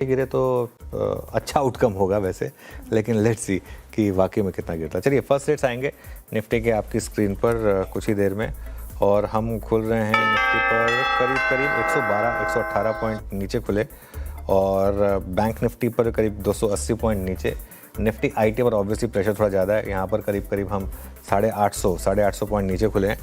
गिरे तो अच्छा आउटकम होगा वैसे, लेकिन लेट्स सी कि वाकई में कितना गिरता है। चलिए फर्स्ट रेट्स आएंगे निफ्टी के आपकी स्क्रीन पर कुछ ही देर में, और हम खुल रहे हैं निफ्टी पर करीब करीब 112 118 पॉइंट नीचे खुले, और बैंक निफ्टी पर करीब 280 पॉइंट नीचे। निफ्टी आईटी पर ऑब्वियसली प्रेशर थोड़ा ज़्यादा है, यहाँ पर करीब करीब हम 850 पॉइंट नीचे खुले हैं।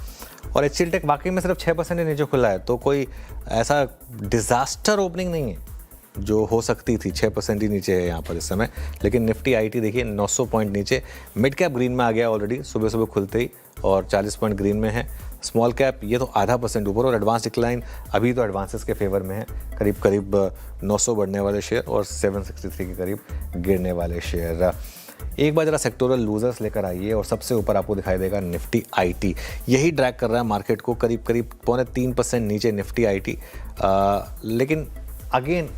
और एचसीएल टेक वाकई में सिर्फ 6% ही नीचे खुला है, तो कोई ऐसा डिज़ास्टर ओपनिंग नहीं है जो हो सकती थी। 6% ही नीचे है यहाँ पर इस समय। लेकिन निफ्टी आईटी देखिए 900 पॉइंट नीचे, मिड कैप ग्रीन में आ गया ऑलरेडी सुबह सुबह खुलते ही, और 40 पॉइंट ग्रीन में है। स्मॉल कैप ये तो आधा % ऊपर, और एडवांस डिक्लाइन अभी तो एडवांसेस के फेवर में है, करीब करीब 900 बढ़ने वाले शेयर और 763 के करीब गिरने वाले शेयर। एक बार जरा सेक्टोरल लूजर्स लेकर आइए, और सबसे ऊपर आपको दिखाई देगा निफ्टी आईटी। यही ड्रैग कर रहा है मार्केट को, करीब करीब 3.25% नीचे निफ्टी आईटी। लेकिन अगेन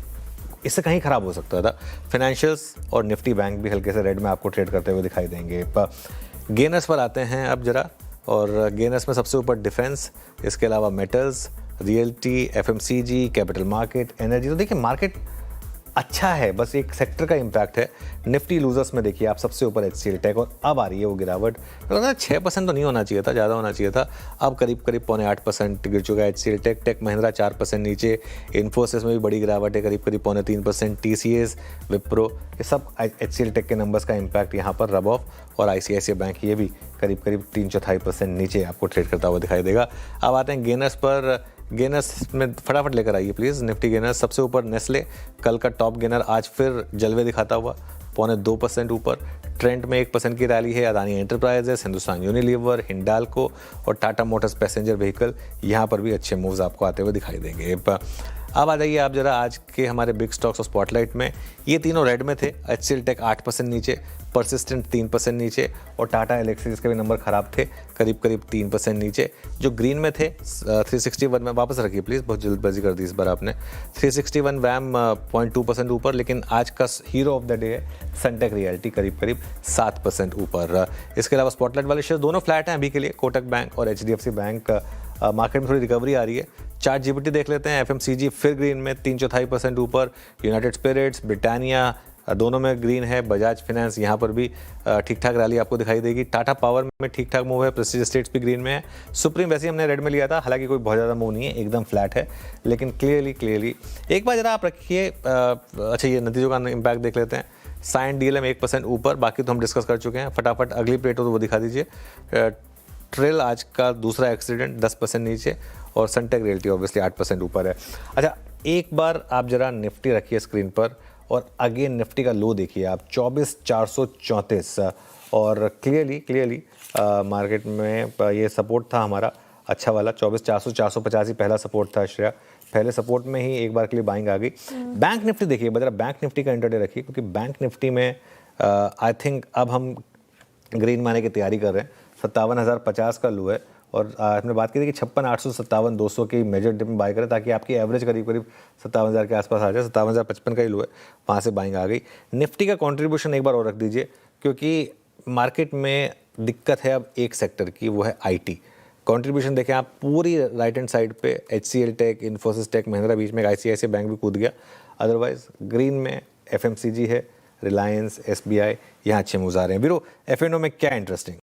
इससे कहीं ख़राब हो सकता था। फाइनेंशियल्स और निफ्टी बैंक भी हल्के से रेड में आपको ट्रेड करते हुए दिखाई देंगे। गेनर्स पर आते हैं अब जरा, और गेनर्स में सबसे ऊपर डिफेंस, इसके अलावा metals, realty, FMCG, capital market, energy. तो देखिए मार्केट अच्छा है, बस एक सेक्टर का इम्पैक्ट है। निफ्टी लूजर्स में देखिए आप सबसे ऊपर एचसीएल टेक, और अब आ रही है वो गिरावट। तो 6% तो नहीं होना चाहिए था, ज़्यादा होना चाहिए था। अब करीब करीब 0.8% गिर चुका है एचसीएल टेक। टेक महिंद्रा 4% नीचे। इन्फोसिस में भी बड़ी गिरावट है, करीब करीब 0.3%। टीसीएस, विप्रो, ये सब एचसीएल टेक के नंबर्स का इम्पैक्ट यहाँ पर रब ऑफ। और आईसीआईसीआई बैंक ये भी करीब करीब 3/4% नीचे आपको ट्रेड करता हुआ दिखाई देगा। अब आते हैं गेनर्स पर। गेनर्स में फटाफट लेकर आइए प्लीज़। निफ्टी गेनर्स सबसे ऊपर नेस्ले, कल का टॉप गेनर, आज फिर जलवे दिखाता हुआ 0.2% ऊपर। ट्रेंड में 1% की रैली है। अदानी एंटरप्राइजेस, हिंदुस्तान यूनिलीवर, हिंडाल्को और टाटा मोटर्स पैसेंजर व्हीकल, यहाँ पर भी अच्छे मूव्स आपको आते हुए दिखाई देंगे। अब आ जाइए आप जरा आज के हमारे बिग स्टॉक्स और स्पॉटलाइट में। ये तीनों रेड में थे। एचसीएल टेक 8% नीचे, परसिस्टेंट 3% नीचे, और टाटा एलेक्सी जिसके भी नंबर खराब थे करीब करीब 3% नीचे। जो ग्रीन में थे 361 में, वापस रखिए प्लीज़, बहुत जल्दबाजी कर दी इस बार आपने। 361 वैम 0.2% ऊपर, लेकिन आज का हीरो ऑफ द डे है सनटेक रियल्टी, करीब करीब 7% ऊपर। इसके अलावा स्पॉटलाइट वाले शेयर दोनों फ्लैट हैं अभी के लिए। कोटक बैंक और एचडीएफसी बैंक, मार्केट में थोड़ी रिकवरी आ रही है। चार्ट जीपीटी देख लेते हैं। एफएमसीजी फिर ग्रीन में 3/4% ऊपर। यूनाइटेड स्पिरिट्स, ब्रिटानिया दोनों में ग्रीन है। बजाज फाइनेंस यहाँ पर भी ठीक ठाक रैली आपको दिखाई देगी। टाटा पावर में ठीक ठाक मूव है। प्रेस्टीज एस्टेट्स भी ग्रीन में है। सुप्रीम वैसे ही हमने रेड में लिया था, हालांकि कोई बहुत ज़्यादा मूव नहीं है, एकदम फ्लैट है, लेकिन क्लियरली एक बार जरा आप रखिए। अच्छा ये नतीजों का इम्पैक्ट देख लेते हैं। साइन डीएलएम 1% ऊपर, बाकी तो हम डिस्कस कर चुके हैं। फटाफट अगली प्लेट हो तो वो दिखा दीजिए। ट्रेल आज का दूसरा एक्सीडेंट 10% नीचे, और सनटेक रियल्टी ऑब्वियसली 8% ऊपर है। अच्छा एक बार आप जरा निफ्टी रखिए स्क्रीन पर, और अगेन निफ्टी का लो देखिए आप 24,434, और क्लियरली मार्केट में ये सपोर्ट था हमारा अच्छा वाला 24,400 485 पहला सपोर्ट था श्रेया। पहले सपोर्ट में ही एक बार के लिए बाइंग आ गई। बैंक निफ्टी देखिए, जरा बैंक निफ्टी का इंटरडे रखिए, क्योंकि बैंक निफ्टी में आई थिंक अब हम ग्रीन माने की तैयारी कर रहे हैं। 57,050 का लो है, और आपने बात की थी कि 56,800 57,200 की मेजर डिप में बाय करें, ताकि आपकी एवरेज करीब करीब 57,000 के आसपास आ जाए। 57,055 का ही लो है, वहाँ से बाइंग आ गई। निफ्टी का कंट्रीब्यूशन एक बार और रख दीजिए, क्योंकि मार्केट में दिक्कत है अब एक सेक्टर की, वो है आईटी। कंट्रीब्यूशन देखें आप पूरी राइट हैंड साइड पे HCL tech, Infosys tech, Mahindra, बीच में आईसीआईसीआई बैंक भी कूद गया। अदरवाइज ग्रीन में एफएमसीजी है, रिलायंस, एसबीआई, यहाँ अच्छे मूव्स आ रहे हैं। बीरो एफएनओ में क्या इंटरेस्टिंग?